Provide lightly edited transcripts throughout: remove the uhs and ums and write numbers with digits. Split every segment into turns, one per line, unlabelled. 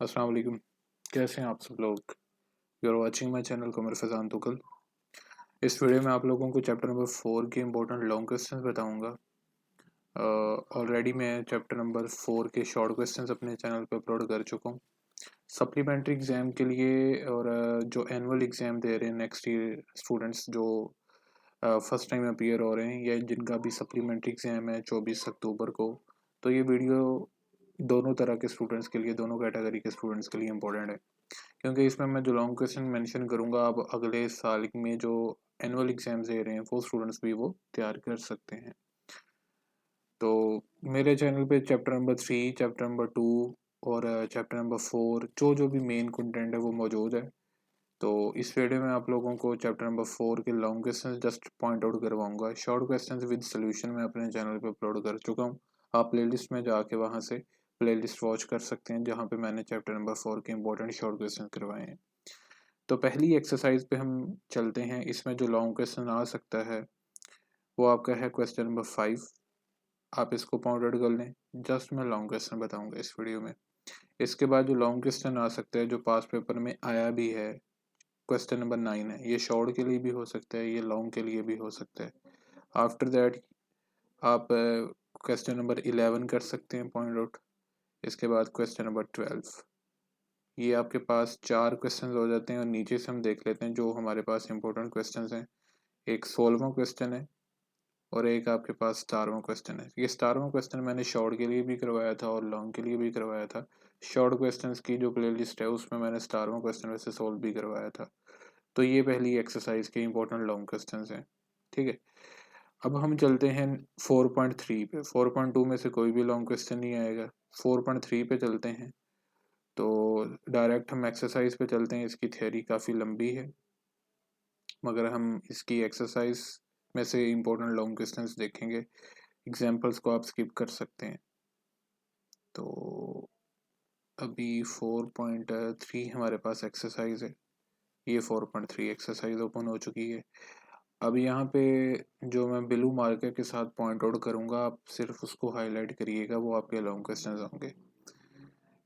अस्सलाम वालेकुम। कैसे हैं आप सब लोग? You are watching my channel Qamar Faizan Tukal. इस वीडियो में आप लोगों को चैप्टर नंबर 4 के इंपॉर्टेंट लॉन्ग क्वेश्चंस बताऊंगा। ऑलरेडी मैं चैप्टर नंबर 4 के शॉर्ट क्वेश्चंस अपने चैनल पे अपलोड कर चुका हूँ। सप्लीमेंट्री एग्ज़ाम के लिए और जो एनुअल एग्ज़ाम दे रहे हैं नेक्स्ट ईयर स्टूडेंट्स जो फर्स्ट टाइम अपीयर हो रहे हैं या जिनका भी सप्लीमेंट्री एग्ज़ाम है 24 अक्टूबर को, तो ये वीडियो दोनों तरह के स्टूडेंट्स के लिए, दोनों कैटेगरी के स्टूडेंट्स के लिए इम्पोर्टेंट है, क्योंकि इसमें मैं जो लॉन्ग क्वेश्चन मेंशन करूंगा अब अगले साल में जो एनुअल एग्जाम्स दे रहे हैं वो स्टूडेंट्स भी वो तैयार कर सकते हैं। तो मेरे चैनल पे चैप्टर नंबर 3, चैप्टर नंबर 2 और चैप्टर नंबर 4 जो जो भी मेन कंटेंट है वो मौजूद है। तो इस वीडियो में आप लोगों को चैप्टर नंबर 4 के long questions just point out करवाऊंगा। शॉर्ट क्वेश्चंस विद सॉल्यूशन मैं अपने चैनल पे अपलोड कर चुका हूँ। आप प्लेलिस्ट में जाके वहाँ से प्लेलिस्ट वॉच कर सकते हैं जहाँ पे मैंने चैप्टर नंबर 4 के इंपॉर्टेंट शॉर्ट क्वेश्चन करवाए हैं। तो पहली एक्सरसाइज पे हम चलते हैं। इसमें जो लॉन्ग क्वेश्चन आ सकता है वो आपका है क्वेश्चन नंबर 5। आप इसको पॉइंट आउट कर लें। जस्ट मैं लॉन्ग क्वेश्चन बताऊंगा इस वीडियो में। इसके बाद जो लॉन्ग क्वेश्चन आ सकता है जो पास पेपर में आया भी है, क्वेश्चन नंबर 9 है। ये शॉर्ट के लिए भी हो सकता है, ये लॉन्ग के लिए भी हो सकता है। आफ्टर दैट आप क्वेश्चन नंबर 11 कर सकते हैं पॉइंट आउट। इसके बाद क्वेश्चन नंबर 12। ये आपके पास 4 क्वेश्चन हो जाते हैं और नीचे से हम देख लेते हैं जो हमारे पास इंपॉर्टेंट क्वेश्चन हैं। एक 16वां क्वेश्चन है और एक आपके पास 17वां क्वेश्चन है। ये 17वां क्वेश्चन मैंने शॉर्ट के लिए भी करवाया था और लॉन्ग के लिए भी करवाया था। शॉर्ट क्वेश्चंस की जो प्लेलिस्ट है उसमें मैंने 17वां क्वेश्चन वैसे सोल्व भी करवाया था। तो ये पहली एक्सरसाइज के इंपॉर्टेंट लॉन्ग क्वेश्चंस हैं। ठीक है, अब हम चलते हैं 4.3 पे। 4.2 में से कोई भी लॉन्ग क्वेश्चन नहीं आएगा। 4.3 पे चलते हैं। तो डायरेक्ट हम एक्सरसाइज पे चलते हैं। इसकी थ्योरी काफ़ी लंबी है मगर हम इसकी एक्सरसाइज में से इम्पोर्टेंट लॉन्ग क्वेश्चंस देखेंगे। एग्जांपल्स को आप स्किप कर सकते हैं। तो अभी 4.3 हमारे पास एक्सरसाइज है। ये 4.3 एक्सरसाइज ओपन हो चुकी है। अब यहाँ पे जो मैं ब्लू मार्कर के साथ पॉइंट आउट करूँगा आप सिर्फ उसको हाईलाइट करिएगा, वो आपके लॉन्ग क्वेश्चंस होंगे।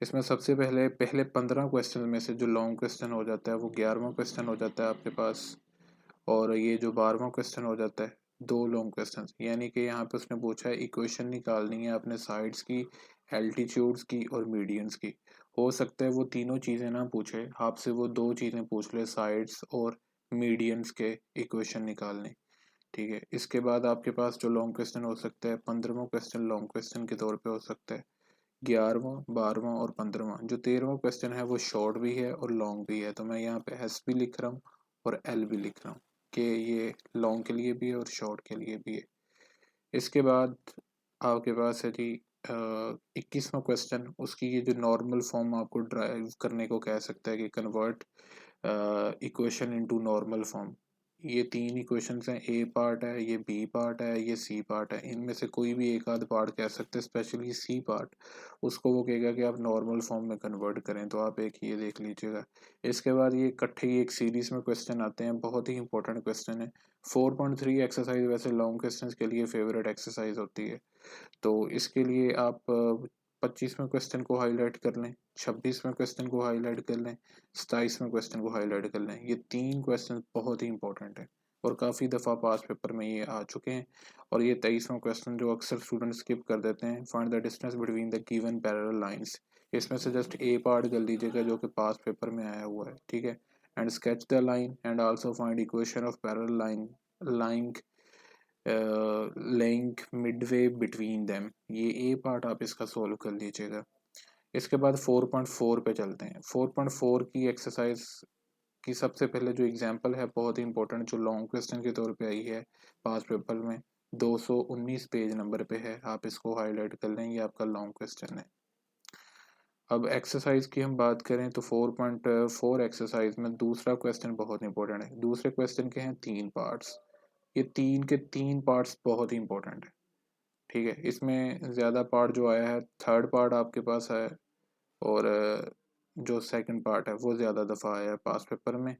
इसमें सबसे पहले पहले 15 क्वेश्चन में से जो लॉन्ग क्वेश्चन हो जाता है वो 11वां क्वेश्चन हो जाता है आपके पास। और ये जो 12वां क्वेश्चन हो जाता है दो लॉन्ग क्वेश्चन, यानी कि यहाँ पे उसने पूछा है इक्वेशन निकालनी है अपने साइड्स की, एल्टीट्यूड्स की और मीडियंस की। हो सकता है वो तीनों चीज़ें ना पूछे आपसे, वो दो चीज़ें पूछ ले, साइड्स और मीडियंस के इक्वेशन निकालने। ठीक है, इसके बाद आपके पास जो लॉन्ग क्वेश्चन हो सकता है 15वां क्वेश्चन लॉन्ग क्वेश्चन के तौर पे हो सकता है। 11वां, 12वां और 15वां, जो 13वां क्वेश्चन है वो शॉर्ट भी है और लॉन्ग भी है। तो मैं यहाँ पे एस भी लिख रहा हूँ और एल भी लिख रहा हूँ कि ये लॉन्ग के लिए भी है और शॉर्ट के लिए भी है। इसके बाद आपके पास है जी 21वां क्वेश्चन। उसकी ये जो नॉर्मल फॉर्म आपको ड्राइव करने को कह सकता है कि convert equation into normal form. ये तीन इक्वेशंस हैं, ए पार्ट है, ये बी पार्ट है, ये सी पार्ट है। इनमें से कोई भी एक आध पार्ट कह सकते हैं, स्पेशली सी पार्ट उसको वो कहेगा कि आप नॉर्मल फॉर्म में कन्वर्ट करें। तो आप एक ये देख लीजिएगा। इसके बाद ये इकट्ठे ही एक सीरीज में क्वेश्चन आते हैं, बहुत ही इंपॉर्टेंट क्वेश्चन है। 4.3 एक्सरसाइज वैसे लॉन्ग क्वेश्चन के लिए फेवरेट एक्सरसाइज होती है। तो इसके लिए आप 25वें क्वेश्चन को हाईलाइट कर लें, 26वें क्वेश्चन को हाईलाइट कर लें, 27वें क्वेश्चन को हाईलाइट कर लें। ये तीन क्वेश्चन बहुत ही इंपॉर्टेंट है और काफ़ी दफ़ा पास पेपर में ये आ चुके हैं। और ये 23वां क्वेश्चन जो अक्सर स्टूडेंट स्किप कर देते हैं, find the distance between the given parallel lines. इसमें से जस्ट ए पार्ट कर लीजिएगा जो कि पास पेपर में आया हुआ है। ठीक है, and sketch the line and also find equation of parallel line line link Midway between them. ये ए पार्ट आप इसका सोल्व कर लीजिएगा। इसके बाद 4.4 पे चलते हैं। 4.4 की एक्सरसाइज की सबसे पहले जो एग्जांपल है बहुत ही इंपॉर्टेंट, जो लॉन्ग क्वेश्चन के तौर पे आई है पास पेपर में, 219 पेज नंबर पे है। आप इसको हाईलाइट कर लें, ये आपका लॉन्ग क्वेश्चन है। अब एक्सरसाइज की हम बात करें तो 4.4 एक्सरसाइज में दूसरा क्वेश्चन बहुत इंपॉर्टेंट है। दूसरे क्वेश्चन के हैं तीन पार्ट्स। ये तीन के तीन पार्ट्स बहुत ही इंपॉर्टेंट है। ठीक है, इसमें ज़्यादा पार्ट जो आया है, थर्ड पार्ट आपके पास है और जो सेकंड पार्ट है वो ज़्यादा दफ़ा आया है पास पेपर में।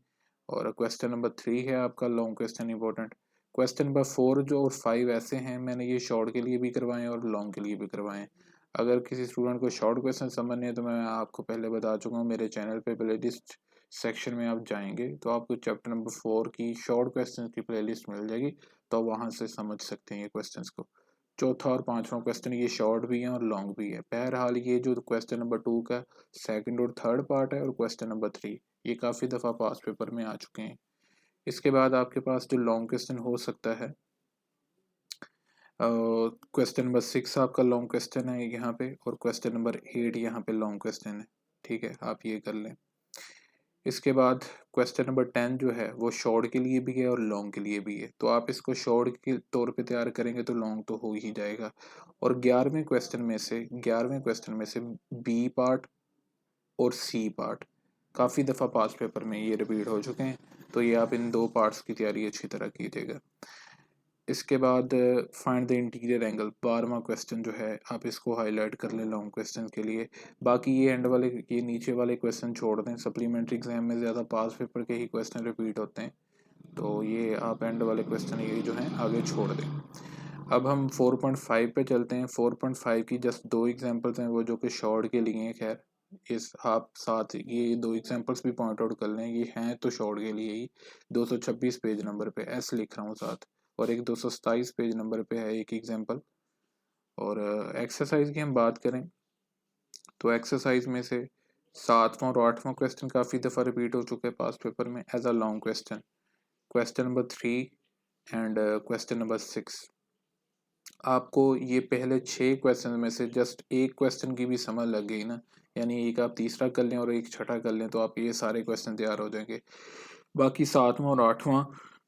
और क्वेश्चन नंबर 3 है आपका long question important. Question number 4 जो और 5 ऐसे हैं, मैंने ये शॉर्ट के लिए भी करवाए हैं और लॉन्ग के लिए भी करवाए हैं। अगर किसी स्टूडेंट को शॉर्ट क्वेश्चन समझ नहीं है तो मैं आपको पहले बता चुका हूँ, मेरे चैनल पे प्लेलिस्ट सेक्शन में आप जाएंगे तो आपको चैप्टर नंबर 4 की शॉर्ट क्वेश्चन की प्लेलिस्ट मिल जाएगी, तो वहाँ से समझ सकते हैं ये क्वेश्चंस को। चौथा और पांचवा क्वेश्चन ये शॉर्ट भी है और लॉन्ग भी है। बहरहाल ये जो क्वेश्चन नंबर 2 का सेकंड और थर्ड पार्ट है और क्वेश्चन नंबर 3 ये काफ़ी दफ़ा पास पेपर में आ चुके हैं। इसके बाद आपके पास जो लॉन्ग क्वेश्चन हो सकता है, क्वेश्चन नंबर 6 आपका लॉन्ग क्वेश्चन है यहाँ पे, और क्वेश्चन नंबर 8 यहाँ पे लॉन्ग क्वेश्चन है। ठीक है, आप ये कर लें। इसके बाद क्वेश्चन नंबर 10 जो है वो शॉर्ट के लिए भी है और लॉन्ग के लिए भी है, तो आप इसको शॉर्ट के तौर पे तैयार करेंगे तो लॉन्ग तो हो ही जाएगा। और 11वें क्वेश्चन में से बी पार्ट और सी पार्ट काफ़ी दफ़ा पास पेपर में ये रिपीट हो चुके हैं, तो ये आप इन दो पार्ट्स की तैयारी अच्छी तरह कीजिएगा। इसके बाद फाइंड द इंटीरियर एंगल 12वां क्वेश्चन जो है आप इसको हाईलाइट कर लें लॉन्ग क्वेश्चन के लिए। बाकी ये एंड वाले, ये नीचे वाले क्वेश्चन छोड़ दें, सप्लीमेंट्री एग्जाम में ज़्यादा पास पेपर के ही क्वेश्चन रिपीट होते हैं, तो ये आप एंड वाले क्वेश्चन ये जो हैं आगे छोड़ दें। अब हम 4.5 पे चलते हैं। 4.5 की जस्ट दो एग्जांपल्स हैं वो जो कि शॉर्ट के लिए हैं। खैर इस आप साथ ये दो एग्जांपल्स भी पॉइंट आउट कर लें, ये हैं तो शॉर्ट के लिए ही। 226 पेज नंबर पे एस लिख रहा हूँ साथ, और एक 227 पेज नंबर पे है एक एग्जांपल। और एक्सरसाइज की हम बात करें तो एक्सरसाइज में से 7वां और 8वां क्वेश्चन काफ़ी दफ़ा रिपीट हो चुके हैं पास पेपर में as a long question. Question number 3 and question number 6। आपको ये पहले 6 क्वेश्चन में से जस्ट एक क्वेश्चन की भी समझ लग गई ना, यानी एक आप तीसरा कर लें और एक छठा कर लें तो आप ये सारे क्वेश्चन तैयार हो जाएंगे। बाकी 7वां और 8वां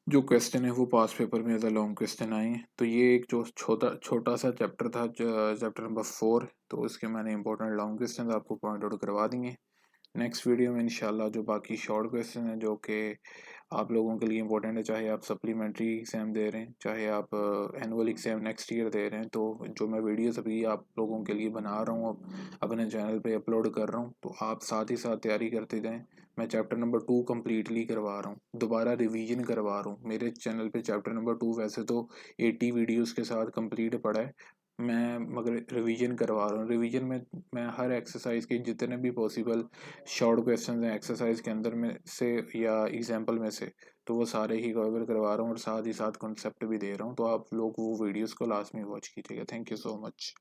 जो क्वेश्चन है वो पास पेपर में एज अ लॉन्ग क्वेश्चन आए हैं। तो ये एक जो छोटा छोटा सा चैप्टर था, चैप्टर नंबर 4, तो उसके मैंने इंपॉर्टेंट लॉन्ग क्वेश्चन आपको पॉइंट आउट करवा दिए। नेक्स्ट वीडियो में इंशाल्लाह जो बाकी शॉर्ट क्वेश्चन हैं जो कि आप लोगों के लिए इंपॉर्टेंट है, चाहे आप सप्लीमेंट्री एग्ज़ाम दे रहे हैं, चाहे आप एनुअल एग्ज़ाम नेक्स्ट ईयर दे रहे हैं, तो जो मैं वीडियोस अभी आप लोगों के लिए बना रहा हूँ, अब अपने चैनल पे अपलोड कर रहा हूँ, तो आप साथ ही साथ तैयारी करते जाएं। मैं चैप्टर नंबर 2 कम्प्लीटली करवा रहा हूँ, दोबारा रिवीजन करवा रहा हूँ। मेरे चैनल पे चैप्टर नंबर 2 वैसे तो 80 वीडियोज़ के साथ कम्प्लीट पड़ा है, मैं मगर रिवीजन करवा रहा हूँ। रिवीजन में मैं हर एक्सरसाइज के जितने भी पॉसिबल शॉर्ट क्वेश्चन हैं एक्सरसाइज के अंदर में से या एग्जाम्पल में से, तो वो सारे ही कवर करवा रहा हूँ और साथ ही साथ कॉन्सेप्ट भी दे रहा हूँ, तो आप लोग वो वीडियोस को लास्ट में वॉच कीजिएगा। Thank you so much.